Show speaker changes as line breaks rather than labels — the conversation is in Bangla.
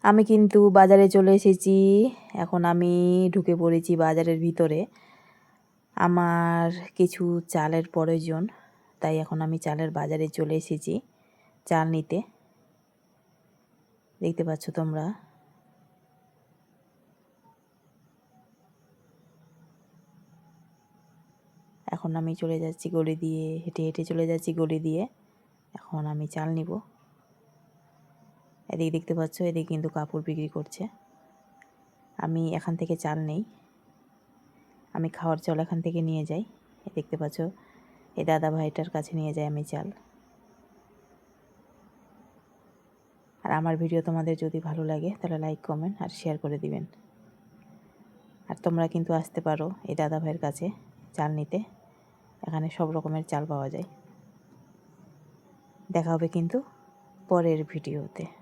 আমি কিন্তু বাজারে চলে এসেছি। এখন আমি ঢুকে পড়েছি বাজারের ভিতরে। আমার কিছু চালের প্রয়োজন, তাই এখন আমি চালের বাজারে চলে এসেছি চাল নিতে। দেখতে পাচ্ছ তোমরা। এখন আমি চলে যাচ্ছি গলি দিয়ে, হেঁটে হেঁটে চলে যাচ্ছি গলি দিয়ে। এখন আমি চাল নিব। এদিকে দেখতে পাচ্ছ, এদিকে কিন্তু কাপড় বিক্রি করছে। আমি এখান থেকে চাল নেই, আমি খাওয়ার চাল এখান থেকে নিয়ে যাই। দেখতে পাচ্ছ, এই দাদা ভাইটার কাছে নিয়ে যাই আমি চাল। আর আমার ভিডিও তোমাদের যদি ভালো লাগে তাহলে লাইক, কমেন্ট আর শেয়ার করে দিবেন। আর তোমরা কিন্তু আসতে পারো এই দাদা ভাইয়ের কাছে চাল নিতে। এখানে সব রকমের চাল পাওয়া যায়। দেখা হবে কিন্তু পরের ভিডিওতে।